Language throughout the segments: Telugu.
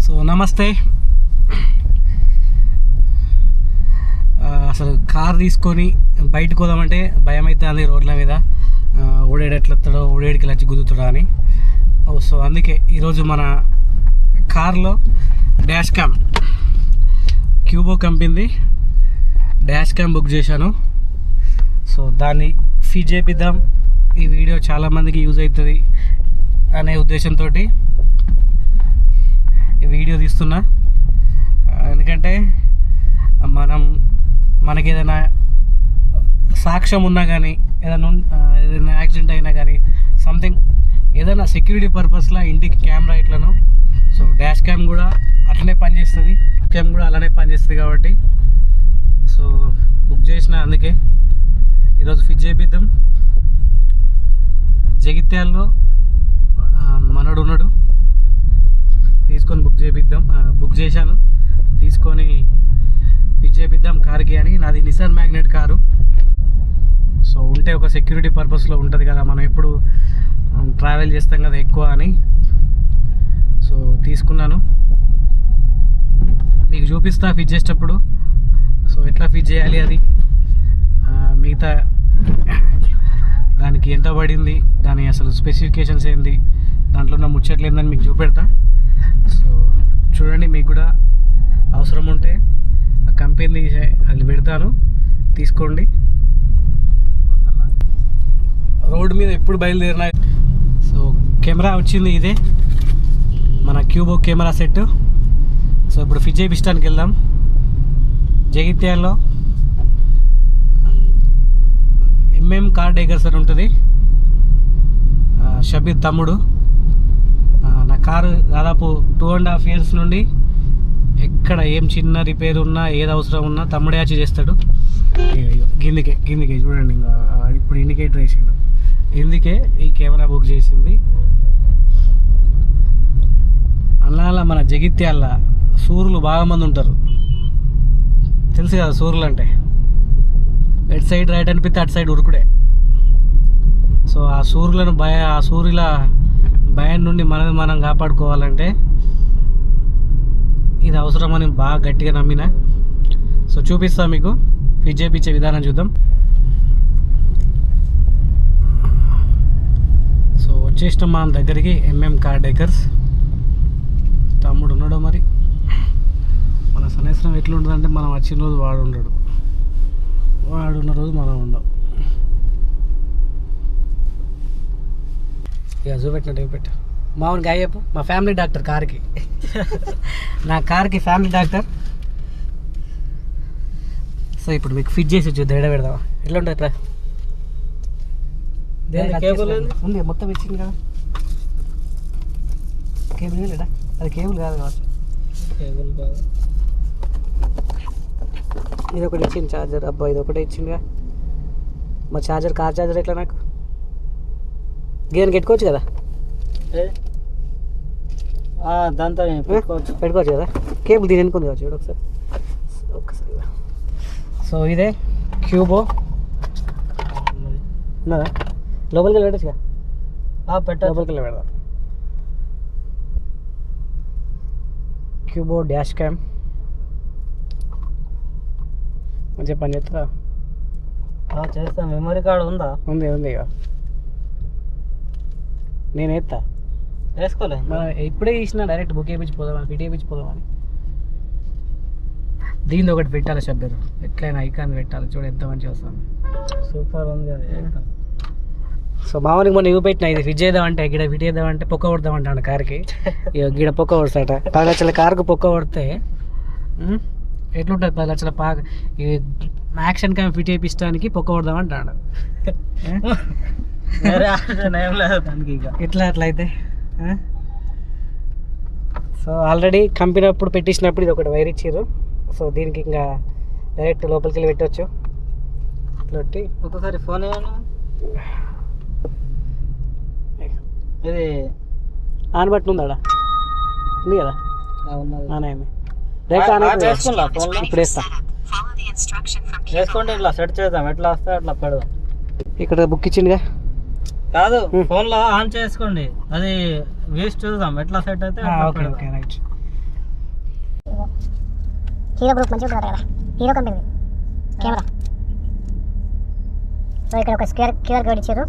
సో నమస్తే. అసలు కార్ తీసుకొని బయటకు పోదామంటే భయం అవుతుంది. రోడ్ల మీద ఊడేడు ఎట్లెత్తాడో, ఊడేడికి వచ్చి గుద్దుతాడా అని. సో అందుకే ఈరోజు మన కార్లో dash cam, క్యూబో company dash cam book చేశాను. సో దాన్ని ఫిట్ చేపిద్దాం. ఈ వీడియో చాలామందికి యూజ్ అవుతుంది అనే ఉద్దేశంతో ఈ వీడియో తీస్తున్నా. ఎందుకంటే మనకి ఏదైనా సాక్ష్యం ఉన్నా కానీ, ఏదైనా యాక్సిడెంట్ అయినా కానీ, సంథింగ్ ఏదైనా సెక్యూరిటీ పర్పస్లో ఇంటికి కెమెరా ఇట్లను, సో డాష్ క్యామ్ కూడా అట్లనే పనిచేస్తుంది, క్యామ్ కూడా అలానే పనిచేస్తుంది. కాబట్టి సో బుక్ చేసిన, అందుకే ఈరోజు ఫిట్ చేపిద్దాం. జగిత్యాల్లో మనడు ఉన్నాడు, తీసుకొని బుక్ చేశాను. తీసుకొని ఫిట్ చేపిద్దాం కార్కి అని. నాది నిసాన్ మ్యాగ్నెట్ కారు. సో ఉంటే ఒక సెక్యూరిటీ పర్పస్లో ఉంటుంది కదా, మనం ఎప్పుడు ట్రావెల్ చేస్తాం కదా ఎక్కువ అని. సో తీసుకున్నాను, మీకు చూపిస్తా ఫిట్ చేసేటప్పుడు. సో ఎట్లా ఫిట్ చేయాలి అది, మిగతా దానికి ఎంత పడింది, దాని అసలు స్పెసిఫికేషన్స్ ఏంది, దాంట్లో ఉన్న ముచ్చట్లు ఏందని మీకు చూపెడతా. సో చూడండి, మీకు కూడా అవసరం ఉంటే ఆ కంపెనీ అది పెడతాను, తీసుకోండి. రోడ్డు మీద ఎప్పుడు బయలుదేరినా. సో కెమెరా వచ్చింది, ఇదే మన క్యూబో కెమెరా సెట్. సో ఇప్పుడు ఫిట్ చేయించడానికి వెళ్దాం. జగిత్యాల్లో ఎంఎం కార్ డేకర్స్ అని ఉంటుంది, షబీర్ తమ్ముడు. నా కారు దాదాపు 2.5 years నుండి ఎక్కడ ఏం చిన్న రిపేర్ ఉన్నా, ఏది అవసరం ఉన్నా తమ్ముడే వచ్చి చేస్తాడు. గిందికే చూడండి, ఇప్పుడు ఇండికేటర్ వేసిండు. ఇందుకే ఈ కెమెరా బుక్ చేసింది. అలా మన జగిత్యాల సూర్యులు బాగా మంది ఉంటారు, తెలుసు కదా సూర్యులు అంటే. ఎటు సైడ్ రైట్ అనిపిస్తే అటు సైడ్ ఉరుకుడే. సో ఆ సూర్యుల భయం నుండి మనం కాపాడుకోవాలంటే ఇది అవసరమని బాగా గట్టిగా నమ్మిన. సో చూపిస్తా మీకు, ఫిట్ చేయించే విధానం చూద్దాం. సో వచ్చేసినాం మన దగ్గరికి, ఎంఎం కార్ డేకర్స్. తమ్ముడు ఉన్నాడు. మరి మన సన్నిహితం ఎట్లుంటుందంటే, మనం వచ్చిన రోజు వాడు ఉండడు, వాడున్న రోజు మనం ఉండవు. ఇక చూపెట్టినట్టు మామూలు గాయ చెప్పు. మా ఫ్యామిలీ డాక్టర్ కార్కి, నా కార్కి ఫ్యామిలీ డాక్టర్. సో ఇప్పుడు మీకు ఫిట్ చేసి చూద్దాం, ఎడ పెడదామా, ఎట్లా ఉంటుంది ఇక్కడ ఉంది, మొత్తం ఇచ్చింది కదా. కేబుల్ లేదా, అది కేబుల్ కాదు కావచ్చు. కేబుల్ కాదు, ఇది ఒకటి ఇచ్చింది ఛార్జర్. అబ్బా ఇది ఒకటే ఇచ్చిందిగా. మా ఛార్జర్, కార్ ఛార్జర్ ఎట్లా నాకు గేర్కి పెట్టుకోవచ్చు కదా, దాంతో పెట్టుకోవచ్చు కదా. కేబుల్ దీని ఎన్నుకుంది కావచ్చు, చూడు ఒకసారి. సో ఇదే క్యూబో ఉన్నదా, లోపలికి వెళ్ళి పెట్టచ్చుగా. లోపలికి వెళ్ళి పెడదాం. క్యూబో డాష్ క్యామ్ మంచిగా పని చేస్తుందా? చేస్తా. మెమరీ కార్డు ఉందా? ఉంది ఇక నేను వేసుకోలే. ఇప్పుడే ఇచ్చిన, డైరెక్ట్ బుక్ వేయించిపోదామని, ఫిట్ వేయించిపోదామని. దీన్ని ఒకటి పెట్టాలి షబ్బీర్, ఎట్లయినా ఐకాన్ పెట్టాలి. చూడు ఎంత మంచిగా వస్తుంది, సూపర్ ఉంది అది. సో మామూలుగా మొన్న ఇవి పెట్టినా, ఇది ఫిట్ చేద్దామంటే, గిడ ఫిట్ చేద్దామంటే పొక్క కొడదామంటాడు కార్కి. గిడ పొక్క కొడతాట. 10 లక్షల కార్కు పొక్క కొడితే ఎట్లుంటుంది? 10 లక్షల యాక్షన్ క్యామ్ ఫిట్ చేయించడానికి పొక్క కొడదామంటాడు. ఎట్లా అయితే. సో ఆల్రెడీ కంపినప్పుడు పెట్టించినప్పుడు ఇది ఒకటి వైర్ ఇచ్చారు. సో దీనికి ఇంకా డైరెక్ట్ లోపలికి వెళ్ళి పెట్టవచ్చు. ఇట్లా ఒకసారి ఫోన్ ఇది ఆన్ బట్టన్ ఉందా, ఉంది కదా, ఆన్ అయింది. ఇప్పుడు వేస్తా, వేసుకోండి. ఇట్లా సెట్ చేద్దాం, ఎట్లా వస్తే అట్లా పెడదాం. ఇక్కడ బుక్ ఇచ్చిందిగా కాదు, ఫోన్లో ఆన్ చేసుకోండి. అది వేస్ట్ చూద్దాం ఎట్లా సెట్ అయితే. Okay right. హీరో గ్రూప్ మంచిగా ఉంటుంది కదా, హీరో కంపెనీ కెమెరా. సో ఇక్కడ ఒక క్యూఆర్ కోడ్ ఇచ్చారు,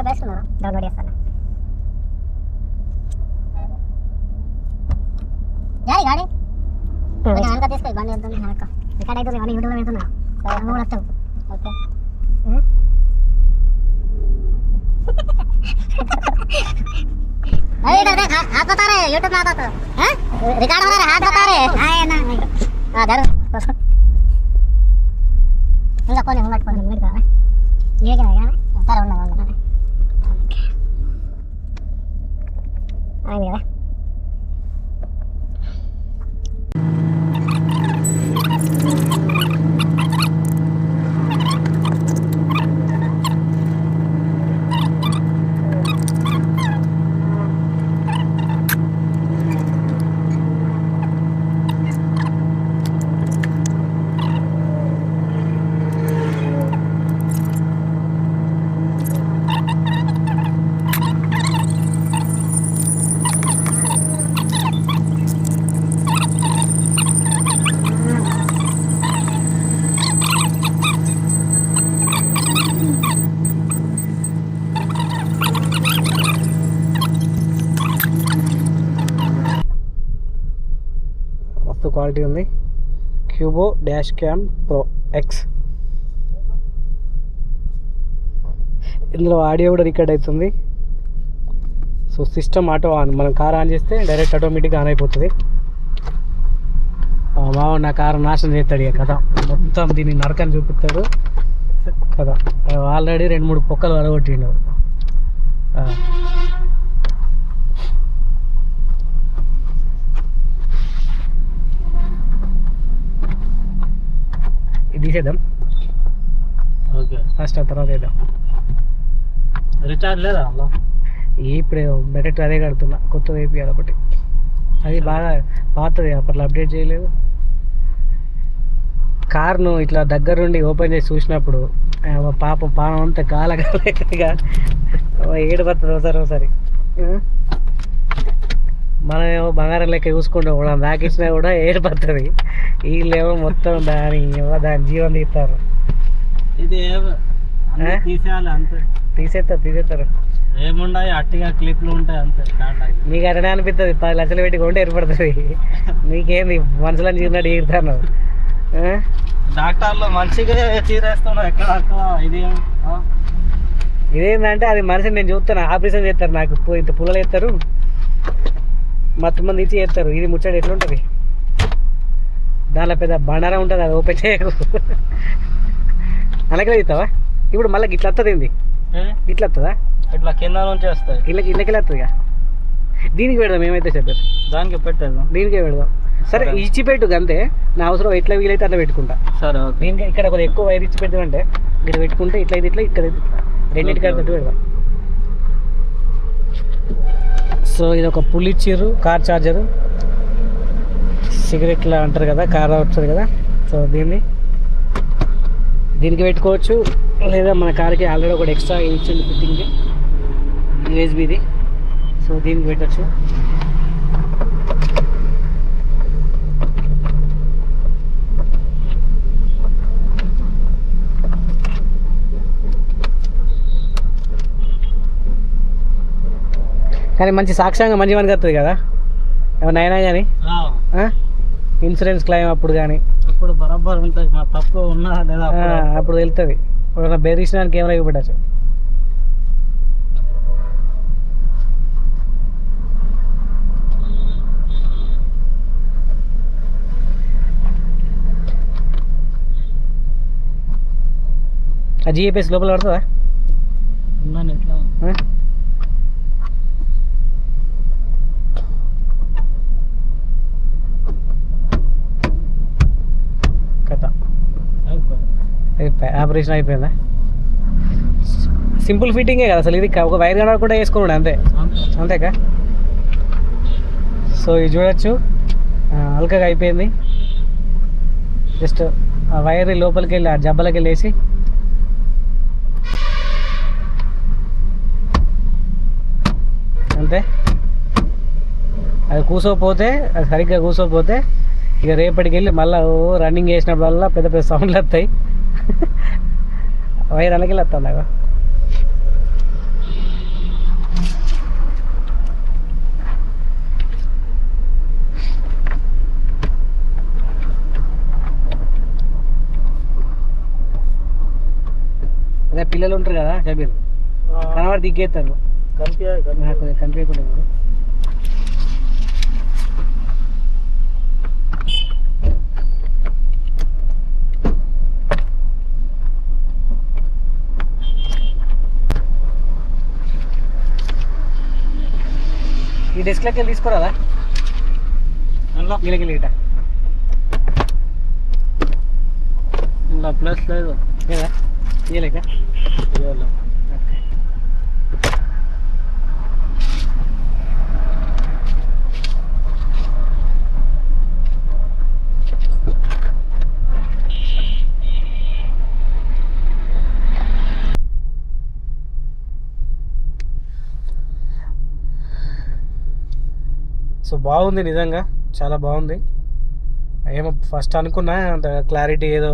వేసుకున్నారు, డౌన్లోడ్ చేస్తాను. గాడి కొంచెం వెనక తీసుకో, బండి వెళ్తుంది వెనక రికార్డ్ అవుతుంది, ఇవన్నీ యూట్యూబ్లో వెళ్తున్నా కూడా వస్తావు. ఓకే हाथ बता रहे यूट्यूब में आता तो रिकॉर्ड हो रहा है, हाथ बता रहे हां ना जरूर ఇంకా పోనీ ముంగట్ కదా ये क्या है సరే ఉన్నా అయింది కదా. క్వాలిటీ ఉంది. క్యూబో డాష్ క్యామ్ ప్రో ఎక్స్. ఇందులో ఆడియో కూడా రికార్డ్ అవుతుంది. సో సిస్టమ్ ఆటో ఆన్, మనం కార్ ఆన్ చేస్తే డైరెక్ట్ ఆటోమేటిక్గా ఆన్ అయిపోతుంది. మావ నా కారు నాశనం చేస్తాడు ఇక కథ మొత్తం, దీన్ని నరకని చూపిస్తాడు కదా. ఆల్రెడీ 2-3 పొక్కలు వడగొట్టిండు. ఇది తీసేద్దాం, ఓకే ఫస్ట్ ఆ తర్వాత వేద్దాం. రీఛార్జ్ లేదా అలా? ఇప్పుడు డైరెక్ట్ అదే కడుతున్నా, కొత్తది వేపియాలి ఒకటి. అది బాగా పాతది, అప్పట్లో అప్డేట్ చేయలేదు. కార్ను ఇట్లా దగ్గరుండి ఓపెన్ చేసి చూసినప్పుడు పాప పానం అంతా గాలగా ఏడు పడుతుంది ఒకసారి. మనమేమో బంగారం లెక్క చూసుకుంటాం కూడా, దాకిచ్చినా కూడా ఏడు పడుతుంది. వీళ్ళేమో మొత్తం దాని జీవం తీస్తారు. ఇది తీసేయాలి అంతే, తీసేస్తారు. ఏముండాయి అట్టిగా క్లిప్లు ఉంటాయి అంతే. మీకు అటనే అనిపిస్తుంది, 10 లక్షలు పెట్టి కొంటే ఏర్పడుతుంది. మీకేంది మనసులని చిన్నట్టు ఈరుతాను. డాక్టర్లు మంచిగా తీరేస్తున్నావు ఎక్కడ ఇదేంటంటే అది మనిషిని నేను చూస్తాను, ఆపరేషన్ చేస్తారు నాకు, ఇంత పుల్లలు వేస్తారు, మొత్తం మంది ఇచ్చి చేస్తారు. ఇది ముచ్చట ఎట్లుంటుంది, దానిలో పెద్ద బండారం ఉంటుంది, అది ఓపెన్ చేయకు. అలాగే తీస్తావా? ఇప్పుడు మళ్ళీ ఇట్లా వస్తుంది, ఏంది ఇట్లా వస్తుందా? ఇట్లా కింద నుంచి వస్తాయి, ఇళ్ళకి వస్తుంది. దీనికి పెడదాం, ఏమైతే చెప్పారు దానికి పెట్టేద్దాం, దీనికే పెడదాం. సరే ఇచ్చి పెట్టు అంతే, నా అవసరం ఎట్లా వీలైతే అట్లా పెట్టుకుంటా. సరే దీనికి ఇక్కడ కొద్దిగా ఎక్కువ వైర్ ఇచ్చి పెడతామంటే ఇక్కడ పెట్టుకుంటే ఇట్లా ఇక్కడ ఇట్లా రెండింటికి తట్టు పెడదాం. సో ఇది ఒక పుల్ ఇచ్చిర్రు, కార్ ఛార్జరు, సిగరెట్లా అంటారు కదా, కార్ వస్తుంది కదా. సో దీనికి పెట్టుకోవచ్చు, లేదా మన కార్కి ఆల్రెడీ ఒకటి ఎక్స్ట్రా ఇచ్చింది ఫిట్టింగ్కి యూఎస్బీది. సో దీనికి పెట్టచ్చు. కానీ మంచి సాక్ష్యంగా మంచి మనకి వస్తుంది కదా, ఏమన్నా అయినా కానీ ఇన్సూరెన్స్ క్లెయిమ్ అప్పుడు కానీ అప్పుడు బరాబర్ ఉంటుంది. మా తప్పు ఉన్నా లేదా అప్పుడు వెళ్తుంది. ఇప్పుడు బెదిరించడానికి కెమెరా ఇవ్వబెట్టచ్చు. ఆ జిఎపిఎస్ లోపల పడుతుందా? ఉన్నాను ఎట్లా ఆపరేషన్ అయిపోయిందా? సింపుల్ ఫిట్టింగే కదా అసలు, ఇది ఒక వైర్ కనకుండా వేసుకోండి అంతే, అంతేకా? సో ఇది చూడొచ్చు, అల్కగా అయిపోయింది. జస్ట్ ఆ వైర్ లోపలికి వెళ్ళి ఆ జబ్బలకి వెళ్ళేసి అంతే. అది కూర్చోపోతే, అది సరిగ్గా కూర్చోపోతే ఇక రేపటికి వెళ్ళి మళ్ళీ రన్నింగ్ చేసినప్పుడల్లా పెద్ద పెద్ద సౌండ్లు వస్తాయి. వైర్ అలాగే వస్తుంది అక్కడ. అదే పిల్లలు ఉంటారు కదా షబీర్, కనబడి దిగ్గేస్తారు, కనిపించకుండా. ఈ డెస్క్లోకి వెళ్ళి తీసుకోరాదా అందులో గిలగిలి ఇట ఇలా ప్లస్ లేదు లేదా ఇయలేక సో బాగుంది, నిజంగా చాలా బాగుంది. ఏమో ఫస్ట్ అనుకున్నా అంత క్లారిటీ ఏదో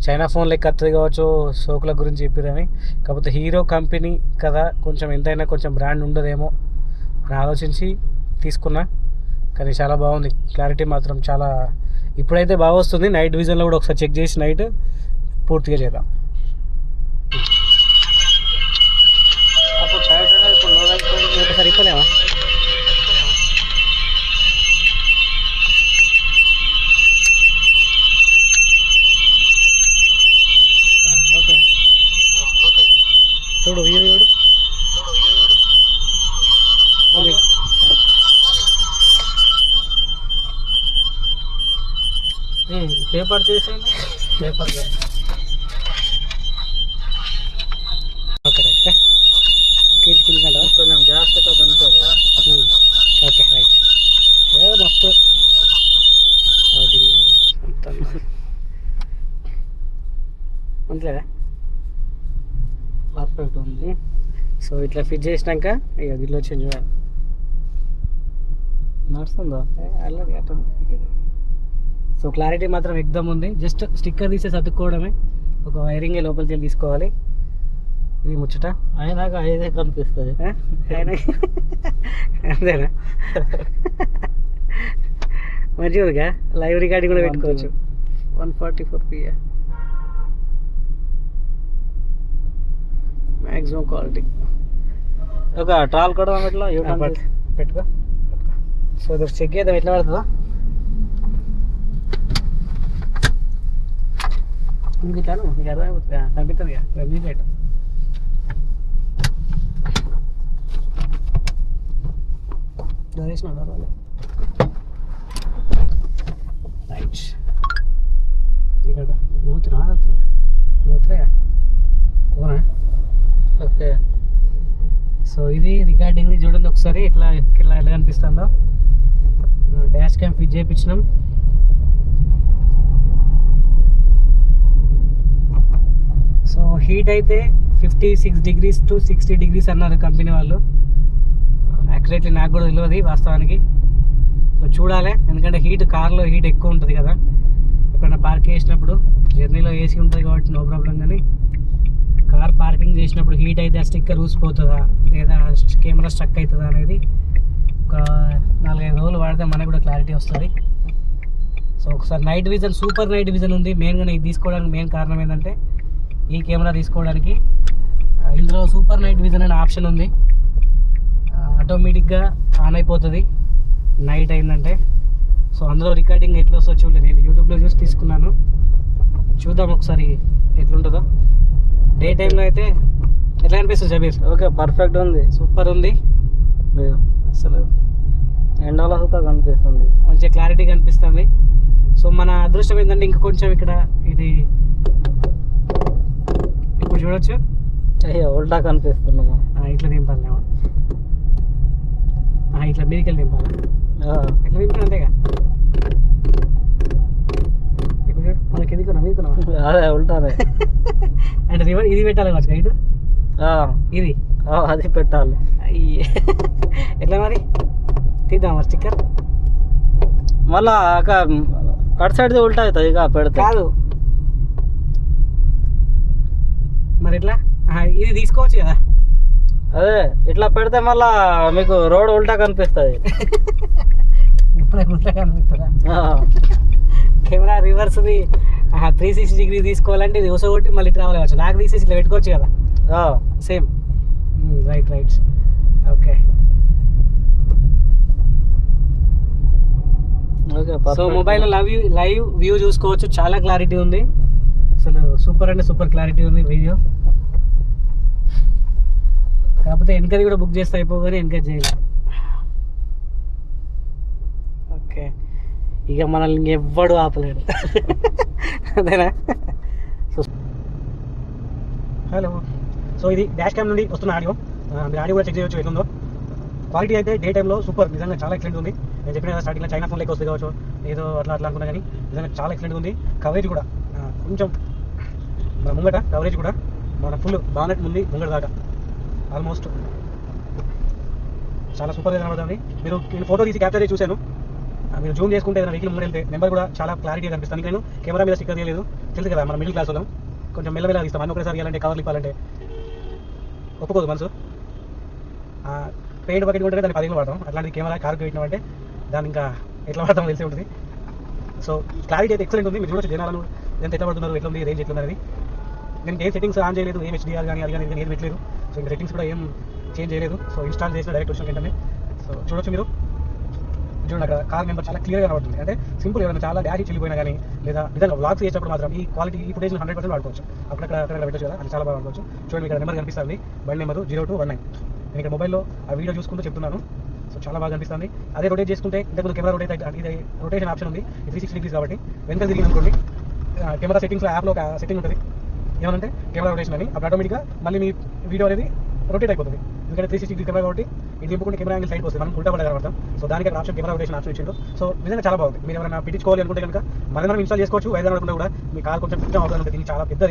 చైనా ఫోన్ లెక్క వస్తుంది కావచ్చు, సోకుల గురించి చెప్పిరని. కాకపోతే హీరో కంపెనీ కదా, కొంచెం ఎంతైనా కొంచెం బ్రాండ్ ఉండదేమో అని ఆలోచించి తీసుకున్నా. కానీ చాలా బాగుంది, క్లారిటీ మాత్రం చాలా ఇప్పుడైతే బాగా వస్తుంది. నైట్ విజన్లో కూడా ఒకసారి చెక్ చేసి నైట్ పూర్తిగా చేద్దాం. అప్పుడు టైట్ అనేది ఇప్పుడు లో అయిపోయింది. ఒకసారి ఇప్పలేమా? చూడు వ్యూ చూడు. పేపర్ చేసేయండి, పేపర్ ఓకే రైట్ కింది కంట కొంచెం జాగ్రత్తగా కనుక్కోవాలి. ఓకే రైట్ మస్తు అంతలేదా? పర్ఫెక్ట్ ఉంది. సో ఇట్లా ఫిట్ చేసినాక ఇక దీంట్లో చేంజ్ చేయాలి. నడుస్తుందా? అల్లది అట్లా. సో క్లారిటీ మాత్రం ఎక్దమ్ ఉంది. జస్ట్ స్టిక్కర్ తీసేసి అతుక్కోవడమే, ఒక వైరింగ్ లోపలికి వెళ్ళి తీసుకోవాలి. ఇది ముచ్చట. అయినాక ఐదే కనిపిస్తుంది. అంతేనా? మంచిగా ఉందిగా, లైవ్ రికార్డింగ్ కూడా పెట్టుకోవచ్చు. 144 PA మ్యాక్సిమం క్వాలిటీ. ఒక ట్రాల్ కూడా ఇట్లా పెట్టుకో. సో ఇది చెక్ చేద్దాం ఎట్లా పడుతుందా. మీకు ఇట్లాను మీకు అర్థమైపోతుంది, కనిపిస్తుంది కదా మీకు రైట్. డొనేషన్ రైట్ ఇక్కడ నూతున్నా నూతులే ఓనా. ఓకే. సో ఇది రికార్డింగ్ చూడండి ఒకసారి ఎట్లా ఎలా కనిపిస్తుందో. డాష్ క్యామ్ ఫిట్ చేయించినాం. సో హీట్ అయితే 56 degrees to 60 degrees అన్నారు కంపెనీ వాళ్ళు. యాక్యురేట్లీ నాకు కూడా తెలియదు వాస్తవానికి. సో చూడాలి, ఎందుకంటే హీట్ కార్లో హీట్ ఎక్కువ ఉంటుంది కదా. ఎప్పుడైనా పార్క్ చేసినప్పుడు జర్నీలో ఏసీ ఉంటుంది కాబట్టి నో ప్రాబ్లం, కానీ కార్ పార్కింగ్ చేసినప్పుడు హీట్ అయితే ఆ స్టిక్కర్ ఊసిపోతుందా లేదా కెమెరా స్ట్రక్ అవుతుందా అనేది ఒక 4-5 రోజులు వాడితే మనకు కూడా క్లారిటీ వస్తుంది. సో ఒకసారి night vision, super night vision ఉంది. మెయిన్గా ఇది తీసుకోవడానికి మెయిన్ కారణం ఏంటంటే ఈ కెమెరా తీసుకోవడానికి ఇందులో సూపర్ నైట్ విజన్ అనే ఆప్షన్ ఉంది. ఆటోమేటిక్గా ఆన్ అయిపోతుంది నైట్ అయిందంటే. సో అందులో రికార్డింగ్ ఎట్లా వస్తుందో చూడలేదు, నేను యూట్యూబ్లో చూసి తీసుకున్నాను. చూద్దాం ఒకసారి ఎట్లుంటుందో. డే టైంలో అయితే ఎట్లా అనిపిస్తుంది షబీర్? ఓకే, పర్ఫెక్ట్ ఉంది, సూపర్ ఉంది అసలు. ఎండలో సుతా కనిపిస్తుంది, మంచిగా క్లారిటీ కనిపిస్తుంది. సో మన అదృష్టం ఏంటంటే ఇంకా కొంచెం ఇక్కడ ఇది ఇప్పుడు చూడొచ్చు. అయ్యో ఉల్టా కనిపిస్తున్నాము. ఇట్లా దింపాలి, ఇట్లా మీదకి వెళ్ళి దింపాలా? ఎట్లా దింపాలి అంతేగా. ఇప్పుడు చూడు మనకి ఎందుకున్నా మీదకున్నా. అదే ఉల్టానే అంటే రివర్ ఇది పెట్టాలి కావచ్చు హైట్, ఇది అది పెట్టాలి. ఎట్లా మరి తీద్దాం స్టిక్కర్. మళ్ళా అటు సైడ్ ఉల్టా అవుతుంది ఇక పెడితే. కాదు మరి ఎట్లా? ఇది తీసుకోవచ్చు కదా. అదే ఇట్లా పెడితే మళ్ళా మీకు రోడ్ ఉల్టా కనిపిస్తుంది. ఉల్టా కనిపిస్తుందా? కెమెరా రివర్స్ది 360 డిగ్రీ తీసుకోవాలంటే ఇది కొట్టి మళ్ళీ ఇట్లా రావాలి. నాకు తీసేసి ఇట్లా పెట్టుకోవచ్చు కదా. Same. Right right. Okay. So మొబైల్లో లైవ్ వ్యూ చూసుకోవచ్చు. చాలా క్లారిటీ ఉంది అసలు. సూపర్ అంటే సూపర్ క్లారిటీ ఉంది వీడియో. కాకపోతే వెనకది కూడా బుక్ చేస్తే అయిపోగానే వెనకది చేయాలి. ఓకే, ఇక మనల్ని ఇంకెవ్వడు ఆపలేడు. అదేనా? హలో. సో ఇది డాష్ క్యామ్ నుండి వస్తున్న ఆడియో. మీరు ఆడియో కూడా చెక్ చేయవచ్చు ఎట్లుందో. క్వాలిటీ అయితే డే టైంలో సూపర్, నిజంగా చాలా ఎక్సలెంట్ ఉంది. నేను చెప్పిన స్టార్టింగ్లో చైనా ఫోన్ లెక్క వస్తుంది కావచ్చు, ఏదో అట్లా అట్లా అనుకున్నా కానీ నిజంగా చాలా ఎక్సలెంట్ ఉంది. కవరేజ్ కూడా కొంచెం మన ముంగట కవరేజ్ కూడా మన ఫుల్ బానెట్ ముందు ముంగట దాకా ఆల్మోస్ట్ చాలా సూపర్గా కనబడుతుంది. నేను ఫోటో తీసి క్యాప్చర్ చేసి చూశాను. మీరు జూమ్ చేసుకుంటే ఏదైనా వెహికల్ ముందు వెళ్తే నెంబర్ కూడా చాలా క్లారిటీగా కనిపిస్తుంది. నేను కెమెరా మీద స్టిక్కర్ తీయలేదు, తెలుసు కదా మన మిడిల్ క్లాస్ వాళ్ళం కొంచెం మెల్లమెల్ల తీస్తాం. అన్నీ ఒకసారి ఇవ్వాలంటే కవర్లు ఇవ్వాలంటే ఒప్పుకోదు మనసు. పెయింట్ బకెట్ ఉంటే దాన్ని 10 వాడతాం. అట్లాంటి కెమెరా కార్కి పెట్టినామంటే దాన్ని ఇంకా ఎట్లా వాడతాం తెలిసి ఉంటుంది. సో క్లారిటీ అయితే ఎక్సలెంట్ ఉంది. మీరు చూడొచ్చు జనాలను ఎంత ఎట్లా పడుతున్నారు, ఎట్లా ఉంది, రేంజ్ ఎట్లా ఉంది. నేను ఏ సెట్టింగ్స్ ఆన్ చేయలేదు, ఏం హెచ్డిఆర్ కానీ అది కానీ ఏం పెట్టలేదు. సో ఇంకా సెట్టింగ్స్ కూడా ఏం చేంజ్ చేయలేదు. సో ఇన్స్టాల్ చేసిన డైరెక్ట్ వచ్చిన వెంటనే సో చూడొచ్చు. మీరు చూడండి అక్కడ కార్ నెంబర్ చాలా క్లియర్గా కనబడుతుంది. అంటే సింపుల్ ఎవరైనా చాలా డాష్ చెల్లిపోయినా కానీ లేదా నిజంగా వ్లాగ్స్ చేసేటప్పుడు మాత్రం ఈ క్వాలిటీ ఈ ఫుటేజ్ 100% వాడుకోవచ్చు. అక్కడ పెట్టచ్చు కదా, అది చాలా బాగా వాడుకోవచ్చు. చూడండి ఇక్కడ నెంబర్ కనిపిస్తుంది, బండి నెంబర్ 0219. నేను ఇక్కడ మొబైల్లో ఆ వీడియో చూసుకుంటూ చెప్తున్నాను. సో చాలా బాగా కనిపిస్తుంది. అదే రొటేట్ చేసుకుంటే ఇంతకుముందు కెమెరా రొటేట్ అయితే ఇది రొటేషన్ ఆప్షన్ ఉంది 360 డిగ్రీస్ కాబట్టి వెనక తిరిగి అనుకోండి కెమెరా సెట్టింగ్స్లో యాప్లో ఒక సెట్టింగ్ ఉంటుంది ఏమంటే కెమెరా రొటేషన్ అని. అప్పుడు ఆటోమేటిక్గా మళ్ళీ మీ వీడియో అనేది రొటేట్ అయిపోతుంది. ఎందుకంటే 360 డిగ్రీ కెమెరా కాబట్టి ఇది దింపుకుంటే కెమెరా యాంగిల్ సైడ్కి వస్తుంది, మనం ఉల్టా పడే కనబడతాం. సో దానికి అక్కడ ఆప్షన్ కెమెరా రొటేషన్ ఆప్షన్ ఇచ్చిండు. సో నిజంగా చాలా బాగుంది. మీరు ఎవరైనా పెట్టించుకోవాలి అనుకుంటే కనుక మనం చేసుకోవచ్చు. వైద్యం అనుకుంటే కూడా మీ కార్ కొంచెం అవుతుంది. దీనికి చాలా పెద్ద